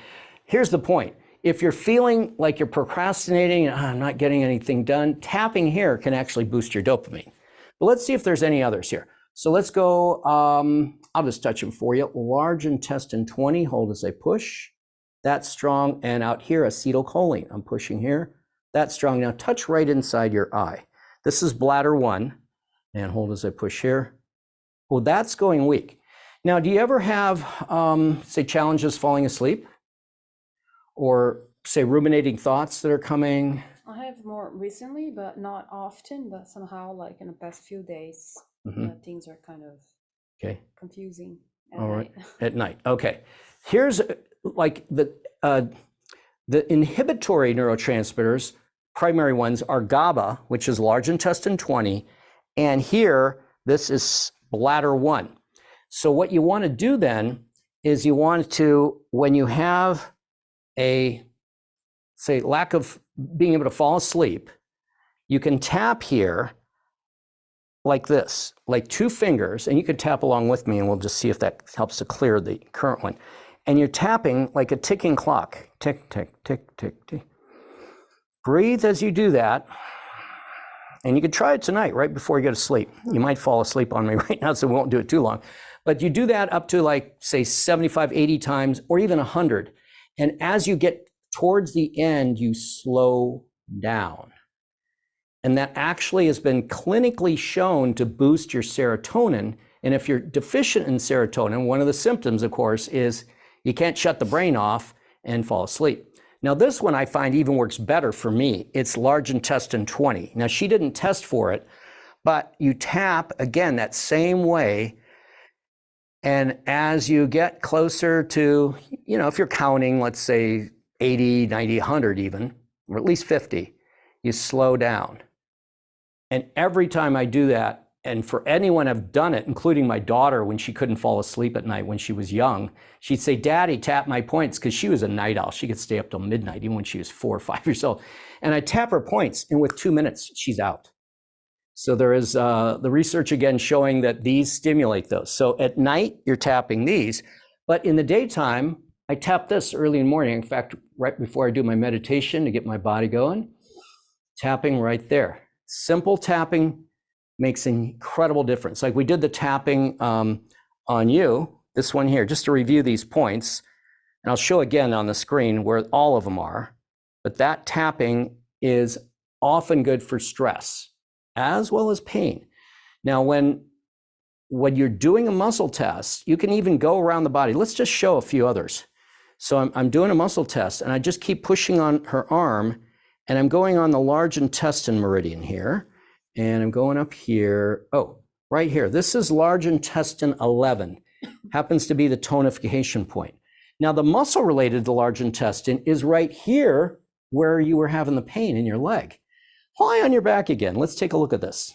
Speaker 3: here's the point. If you're feeling like you're procrastinating, I'm not getting anything done, tapping here can actually boost your dopamine. But let's see if there's any others here. So let's go, I'll just touch them for you. Large intestine 20, hold as I push. That's strong. And out here, acetylcholine, I'm pushing here. That's strong. Now touch right inside your eye. This is bladder 1, and hold as I push here. Well, that's going weak. Now, do you ever have, say, challenges falling asleep? Or say ruminating thoughts that are coming?
Speaker 4: I have more recently, but not often, but somehow like in the past few days, things are kind of confusing at night.
Speaker 3: At night, okay. Here's like the inhibitory neurotransmitters, primary ones are GABA, which is large intestine 20, and here, this is bladder 1. So what you want to do then is you want to, when you have a, say, lack of being able to fall asleep, you can tap here like this, like 2 fingers, and you can tap along with me and we'll just see if that helps to clear the current one. And you're tapping like a ticking clock. Tick, tick, tick, tick, tick. Breathe as you do that. And you could try it tonight, right before you go to sleep. You might fall asleep on me right now, so we won't do it too long. But you do that up to like, say, 75, 80 times, or even 100. And as you get towards the end, you slow down. And that actually has been clinically shown to boost your serotonin. And if you're deficient in serotonin, one of the symptoms, of course, is you can't shut the brain off and fall asleep. Now, this one I find even works better for me. It's large intestine 20. Now, she didn't test for it, but you tap, again, that same way. And as you get closer to, you know, if you're counting, let's say 80, 90, 100 even, or at least 50, you slow down. And every time I do that, and for anyone I've done it, including my daughter when she couldn't fall asleep at night when she was young, she'd say, "Daddy, tap my points," because she was a night owl. She could stay up till midnight, even when she was 4 or 5 years old. And I tap her points, and with 2 minutes, she's out. So there is the research again showing that these stimulate those. So at night, you're tapping these, but in the daytime, I tap this early in the morning. In fact, right before I do my meditation to get my body going, tapping right there. Simple tapping makes an incredible difference. Like we did the tapping on you, this one here, just to review these points. And I'll show again on the screen where all of them are. But that tapping is often good for stress as well as pain. Now, when you're doing a muscle test, you can even go around the body. Let's just show a few others. So I'm doing a muscle test and I just keep pushing on her arm and I'm going on the large intestine meridian here. And I'm going up here. Oh, right here. This is large intestine 11. Happens to be the tonification point. Now, the muscle related to large intestine is right here where you were having the pain in your leg. Lie on your back again. Let's take a look at this.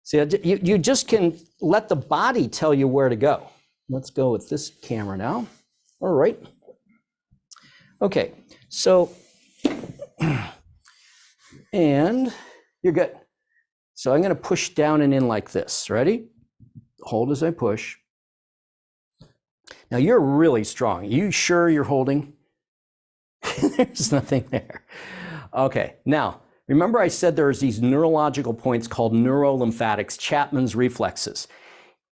Speaker 3: See, you just can let the body tell you where to go. Let's go with this camera now. All right. Okay, so, and you're good. So I'm going to push down and in like this. Ready? Hold as I push. Now you're really strong. You sure you're holding? There's nothing there. Okay. Now, remember I said there's these neurological points called neurolymphatics, Chapman's reflexes.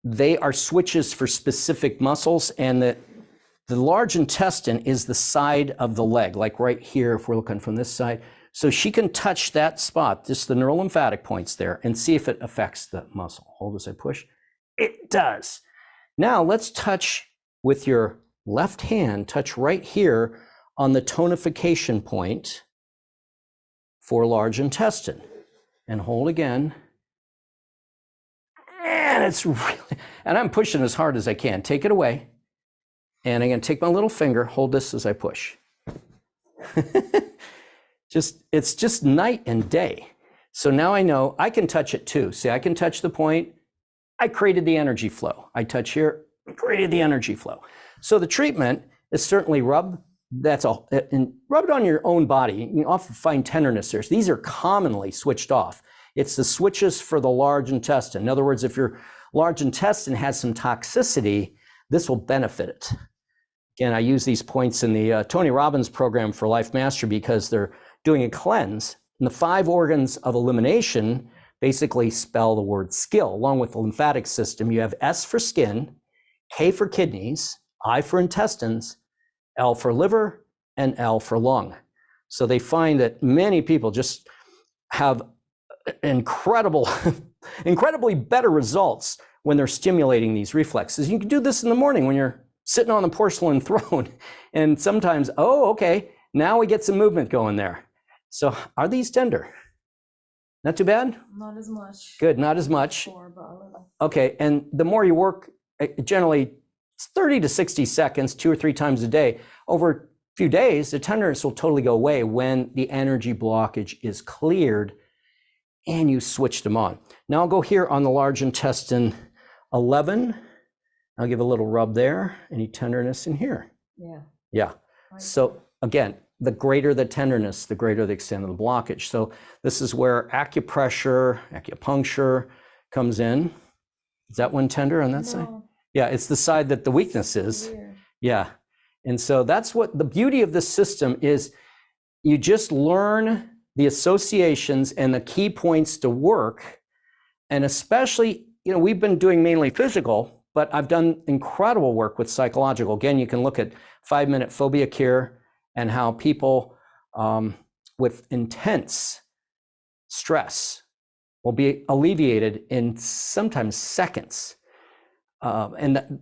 Speaker 3: They are switches for specific muscles, and the large intestine is the side of the leg, like right here if we're looking from this side. So she can touch that spot, just the neurolymphatic points there, and see if it affects the muscle. Hold as I push. It does. Now let's touch with your left hand, touch right here on the tonification point for large intestine. And hold again. And it's really, and I'm pushing as hard as I can. Take it away. And I'm going to take my little finger, hold this as I push. It's just night and day. So now I know I can touch it too. See, I can touch the point. I created the energy flow. I touch here, created the energy flow. So the treatment is certainly rub. That's all. And rub it on your own body. You can often find tenderness there. So these are commonly switched off. It's the switches for the large intestine. In other words, if your large intestine has some toxicity, this will benefit it. Again, I use these points in the Tony Robbins program for Life Mastery because they're doing a cleanse. And the 5 organs of elimination basically spell the word skill. Along with the lymphatic system, you have S for skin, K for kidneys, I for intestines, L for liver, and L for lung. So they find that many people just have incredibly better results when they're stimulating these reflexes. You can do this in the morning when you're sitting on the porcelain throne, and sometimes, oh, okay, now we get some movement going there. So are these tender? Not too bad?
Speaker 4: Not as much.
Speaker 3: Good, not as much.
Speaker 4: Before, but a little.
Speaker 3: Okay, and the more you work, generally it's 30 to 60 seconds, 2 or 3 times a day. Over a few days, the tenderness will totally go away when the energy blockage is cleared and you switch them on. Now I'll go here on the large intestine 11. I'll give a little rub there. Any tenderness in here?
Speaker 4: Yeah.
Speaker 3: Yeah. So again, the greater the tenderness, the greater the extent of the blockage. So this is where acupressure, acupuncture, comes in. Is that one tender on that side? Yeah, it's the side that the weakness is.
Speaker 4: Weird.
Speaker 3: Yeah. And so that's what the beauty of this system is. You just learn the associations and the key points to work. And especially, you know, we've been doing mainly physical, but I've done incredible work with psychological. Again, you can look at 5-minute phobia cure and how people with intense stress will be alleviated in sometimes seconds.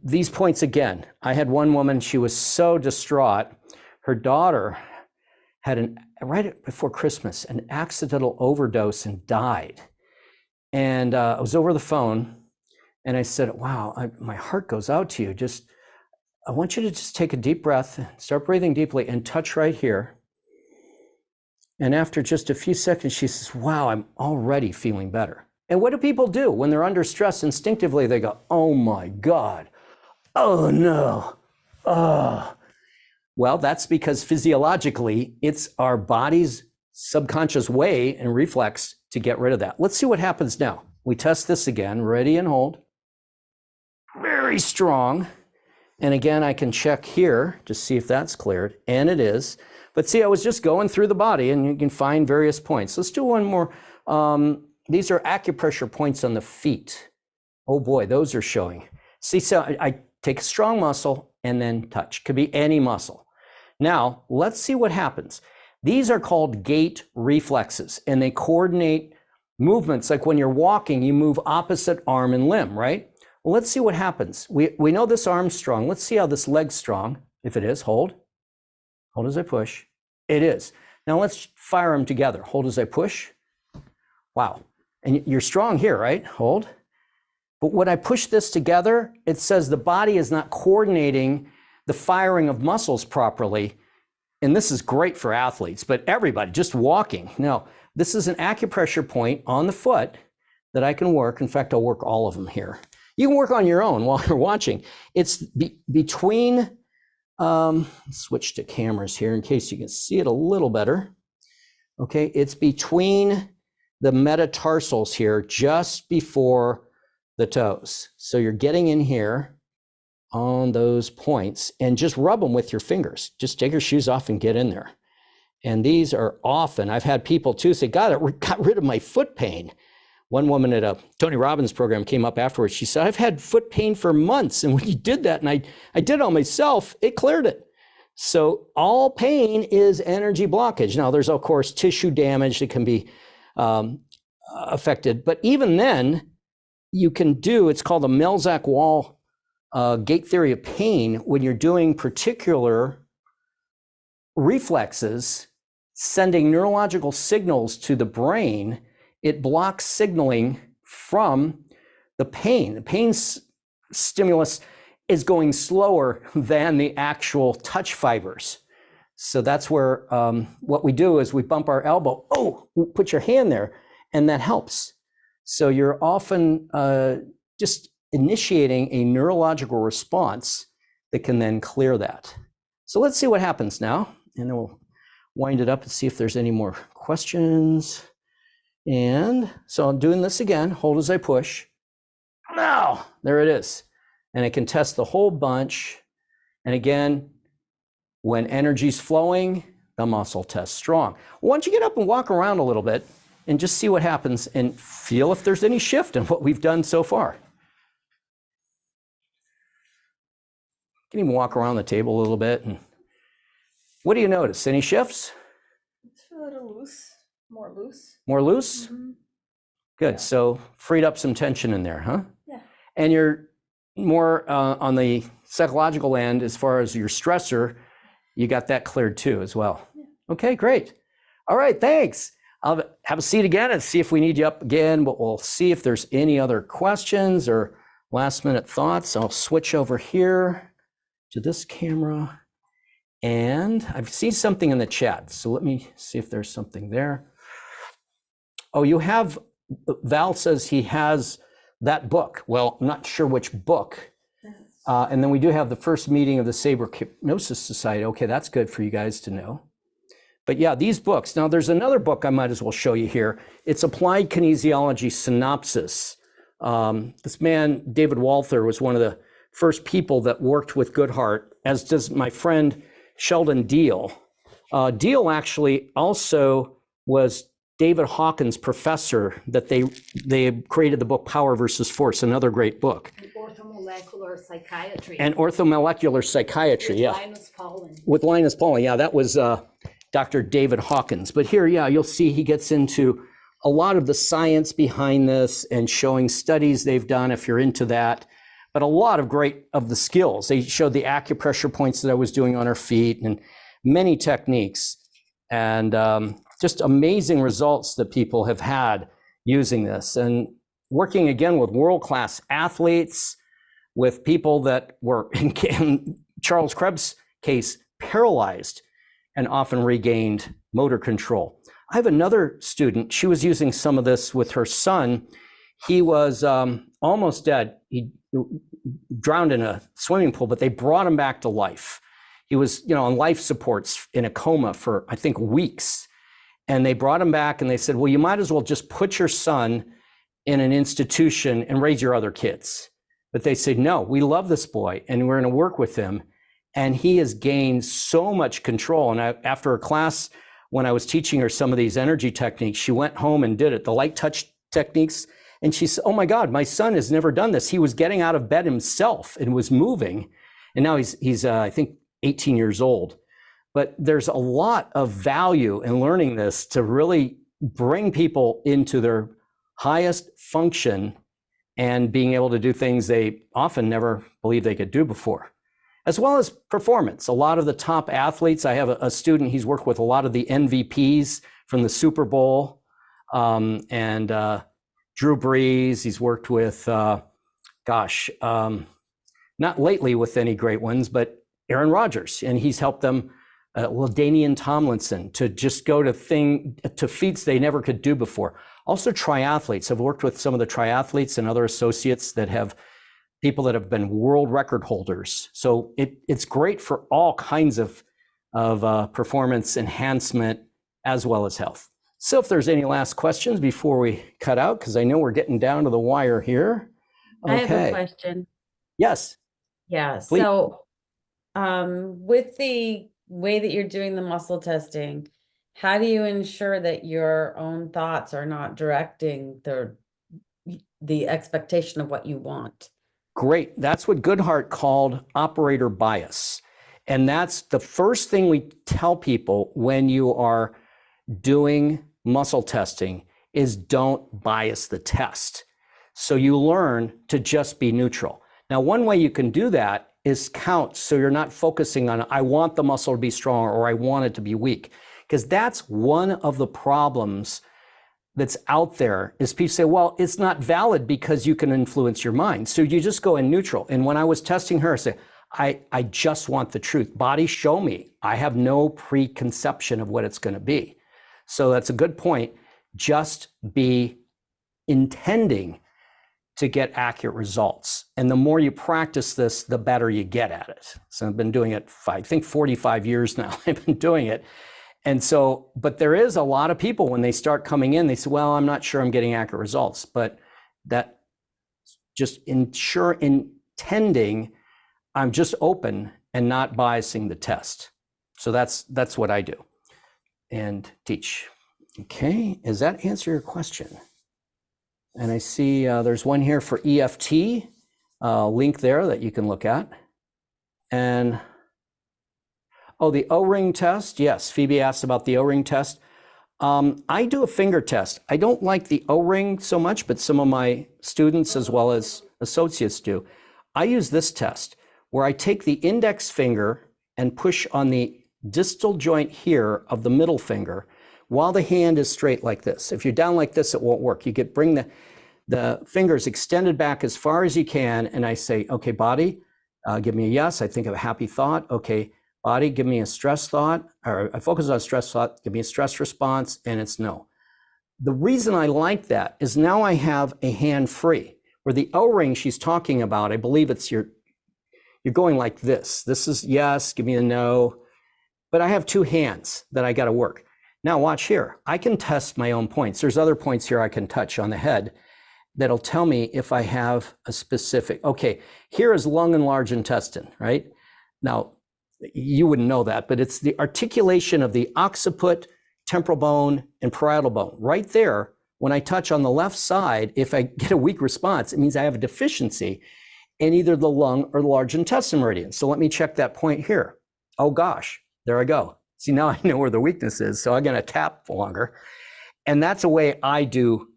Speaker 3: These points again, I had one woman, she was so distraught. Her daughter had right before Christmas, an accidental overdose and died. And I was over the phone and I said, wow, my heart goes out to you. I want you to just take a deep breath, start breathing deeply and touch right here. And after just a few seconds, she says, wow, I'm already feeling better. And what do people do when they're under stress? Instinctively, they go, oh my God, oh no, oh. Well, that's because physiologically, it's our body's subconscious way and reflex to get rid of that. Let's see what happens now. We test this again, ready and hold. Very strong. And again, I can check here to see if that's cleared, and it is. But see, I was just going through the body and you can find various points. Let's do one more. These are acupressure points on the feet. Oh boy, those are showing. See, so I take a strong muscle and then touch. Could be any muscle. Now, let's see what happens. These are called gait reflexes, and they coordinate movements. Like when you're walking, you move opposite arm and limb, right? Well, let's see what happens. We know this arm's strong. Let's see how this leg's strong. If it is, hold. Hold as I push. It is. Now let's fire them together. Hold as I push. Wow. And you're strong here, right? Hold. But when I push this together, it says the body is not coordinating the firing of muscles properly. And this is great for athletes, but everybody just walking. Now, this is an acupressure point on the foot that I can work. In fact, I'll work all of them here. You can work on your own while you're watching. It's between, switch to cameras here in case you can see it a little better. Okay, it's between the metatarsals here, just before the toes. So you're getting in here on those points and just rub them with your fingers. Just take your shoes off and get in there. And these are often, I've had people too say, God, it got rid of my foot pain. One woman at a Tony Robbins program came up afterwards. She said, I've had foot pain for months. And when you did that, and I did it on myself, it cleared it. So all pain is energy blockage. Now there's of course tissue damage that can be affected. But even then you can do, it's called the Melzack-Wall gate theory of pain. When you're doing particular reflexes, sending neurological signals to the brain, it blocks signaling from the pain. The pain stimulus is going slower than the actual touch fibers. So that's where what we do is we bump our elbow. Oh, put your hand there, and that helps. So you're often just initiating a neurological response that can then clear that. So let's see what happens now, and then we'll wind it up and see if there's any more questions. And so I'm doing this again, hold as I push. Now, there it is. And I can test the whole bunch. And again, when energy's flowing, the muscle tests strong. Why don't you get up and walk around a little bit and just see what happens and feel if there's any shift in what we've done so far. You can even walk around the table a little bit. And what do you notice? Any shifts?
Speaker 4: It's a little loose, more loose.
Speaker 3: More loose?
Speaker 4: Mm-hmm.
Speaker 3: Good.
Speaker 4: Yeah.
Speaker 3: So freed up some tension in there, huh?
Speaker 4: Yeah.
Speaker 3: And you're more on the psychological end as far as your stressor, you got that cleared too as well. Yeah. Okay, great. All right, thanks. I'll have a seat again and see if we need you up again, but we'll see if there's any other questions or last minute thoughts. I'll switch over here to this camera. And I've seen something in the chat. So let me see if there's something there. Oh, you have, Val says he has that book. Well, I'm not sure which book. And then we do have the first meeting of the Sabre Hypnosis Society. Okay, that's good for you guys to know. But yeah, these books. Now there's another book I might as well show you here. It's Applied Kinesiology Synopsis This man, David Walther, was one of the first people that worked with Goodhart, as does my friend Sheldon Deal. Deal actually also was David Hawkins' professor that they created the book Power versus Force, another great book.
Speaker 4: And orthomolecular psychiatry.
Speaker 3: And orthomolecular psychiatry,
Speaker 4: with
Speaker 3: yeah.
Speaker 4: Linus Pauling.
Speaker 3: With Linus Pauling, yeah, that was Dr. David Hawkins. But here, yeah, you'll see he gets into a lot of the science behind this and showing studies they've done if you're into that. But a lot of great of the skills. They showed the acupressure points that I was doing on her feet and many techniques. And just amazing results that people have had using this. And working again with world-class athletes, with people that were, in Charles Krebs' case, paralyzed and often regained motor control. I have another student, she was using some of this with her son. He was almost dead. He drowned in a swimming pool, but they brought him back to life. He was, on life supports in a coma for, I think, weeks. And they brought him back and they said, well, you might as well just put your son in an institution and raise your other kids. But they said, no, we love this boy and we're going to work with him. And he has gained so much control. And after a class, when I was teaching her some of these energy techniques, she went home and did it, the light touch techniques. And she said, oh my God, my son has never done this. He was getting out of bed himself and was moving. And now he's I think, 18 years old. But there's a lot of value in learning this to really bring people into their highest function and being able to do things they often never believed they could do before, as well as performance. A lot of the top athletes, I have a student, he's worked with a lot of the MVPs from the Super Bowl, and Drew Brees. He's worked with, not lately with any great ones, but Aaron Rodgers, and he's helped them, Danian Tomlinson, to just go to feats they never could do before. Also triathletes. I've worked with some of the triathletes and other associates that have people that have been world record holders. So it's great for all kinds of performance enhancement as well as health. So if there's any last questions before we cut out, because I know we're getting down to the wire here.
Speaker 5: I have a question.
Speaker 3: Yes.
Speaker 5: Yeah.
Speaker 3: Please.
Speaker 5: So, with the way that you're doing the muscle testing, how do you ensure that your own thoughts are not directing the expectation of what you want?
Speaker 3: Great. That's what Goodhart called operator bias. And that's the first thing we tell people when you are doing muscle testing is don't bias the test. So you learn to just be neutral. Now, one way you can do that is count. So you're not focusing on, I want the muscle to be strong or I want it to be weak. Because that's one of the problems that's out there is people say, well, it's not valid because you can influence your mind. So you just go in neutral. And when I was testing her, I said, I just want the truth. Body, show me. I have no preconception of what it's going to be. So that's a good point. Just be intending to get accurate results. And the more you practice this, the better you get at it. So I've been doing it, I think 45 years now, I've been doing it. And so, but there is a lot of people when they start coming in, they say, well, I'm not sure I'm getting accurate results, but that just intending, I'm just open and not biasing the test. So that's what I do and teach. Okay, does that answer your question? And I see there's one here for EFT, link there that you can look at. And, oh, the O-ring test. Yes, Phoebe asked about the O-ring test. I do a finger test. I don't like the O-ring so much, but some of my students as well as associates do. I use this test where I take the index finger and push on the distal joint here of the middle finger while the hand is straight like this. If you're down like this, it won't work. You bring the fingers extended back as far as you can, and I say, okay, body, give me a yes. I think of a happy thought. Okay, body, give me a stress thought, or I focus on stress thought, give me a stress response, and it's no. The reason I like that is now I have a hand free. Where the O-ring she's talking about, I believe it's you're going like this. This is yes, give me a no. But I have two hands that I got to work. Now watch here. I can test my own points. There's other points here I can touch on the head. that'll tell me if I have a specific, okay, here is lung and large intestine, right? Now, you wouldn't know that, but it's the articulation of the occiput, temporal bone, and parietal bone. Right there, when I touch on the left side, if I get a weak response, it means I have a deficiency in either the lung or the large intestine meridian. So let me check that point here. Oh gosh, there I go. See, now I know where the weakness is, so I'm gonna tap longer. And that's a way I do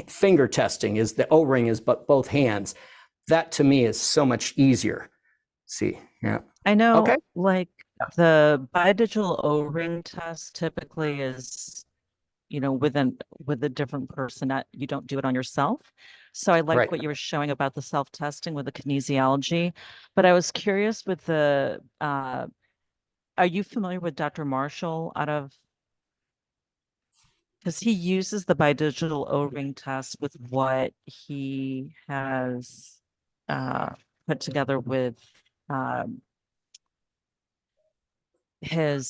Speaker 3: finger testing, is the O-ring is but both hands. That to me is so much easier. See, yeah.
Speaker 6: I know,
Speaker 3: Okay.
Speaker 6: like the bidigital O-ring test typically is, with a different person. You don't do it on yourself. So I like
Speaker 3: Right.
Speaker 6: what you were showing about the self-testing with the kinesiology. But I was curious with are you familiar with Dr. Marshall because he uses the bidigital O-ring test with what he has put together with his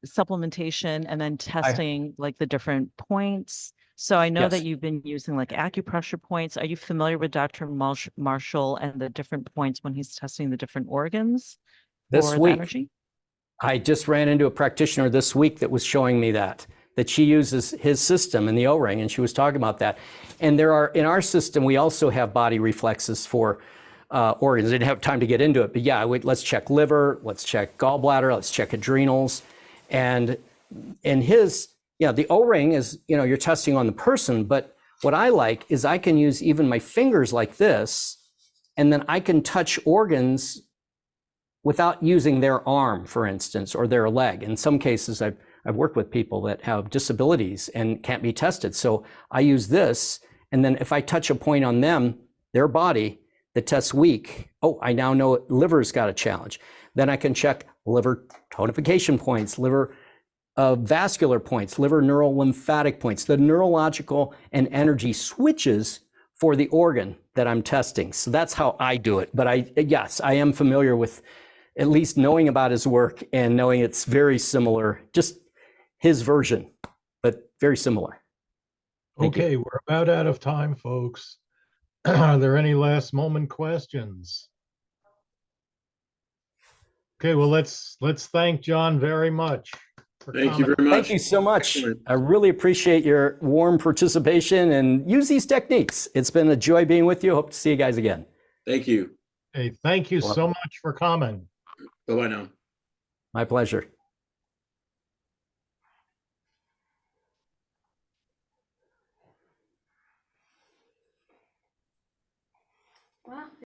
Speaker 6: supplementation and then testing like the different points. So I know that
Speaker 3: Yes.
Speaker 6: you've been using like acupressure points. Are you familiar with Dr. Marshall and the different points when he's testing the different organs
Speaker 3: This
Speaker 6: for the
Speaker 3: week,
Speaker 6: energy?
Speaker 3: I just ran into a practitioner this week that was showing me that she uses his system in the O-ring, and she was talking about that. And there are, in our system, we also have body reflexes for organs. I didn't have time to get into it, but yeah, let's check liver, let's check gallbladder, let's check adrenals. And in his, the O-ring is, you're testing on the person, but what I like is I can use even my fingers like this, and then I can touch organs without using their arm, for instance, or their leg. In some cases, I've worked with people that have disabilities and can't be tested. So I use this, and then if I touch a point on them, their body, the test's weak. Oh, I now know liver's got a challenge. Then I can check liver tonification points, liver vascular points, liver neural lymphatic points, the neurological and energy switches for the organ that I'm testing. So that's how I do it. But yes, I am familiar with at least knowing about his work and knowing it's very similar, just his version, but very similar. Thank you.
Speaker 1: Okay, we're about out of time, folks. Are there any last moment questions? Okay, well, let's thank John very much.
Speaker 7: Thank you very much.
Speaker 3: Thank you so much.
Speaker 7: Excellent.
Speaker 3: I really appreciate your warm participation and use these techniques. It's been a joy being with you. Hope to see you guys again.
Speaker 7: Thank you.
Speaker 1: Hey, thank you so much for coming.
Speaker 7: Bye-bye now.
Speaker 3: My pleasure.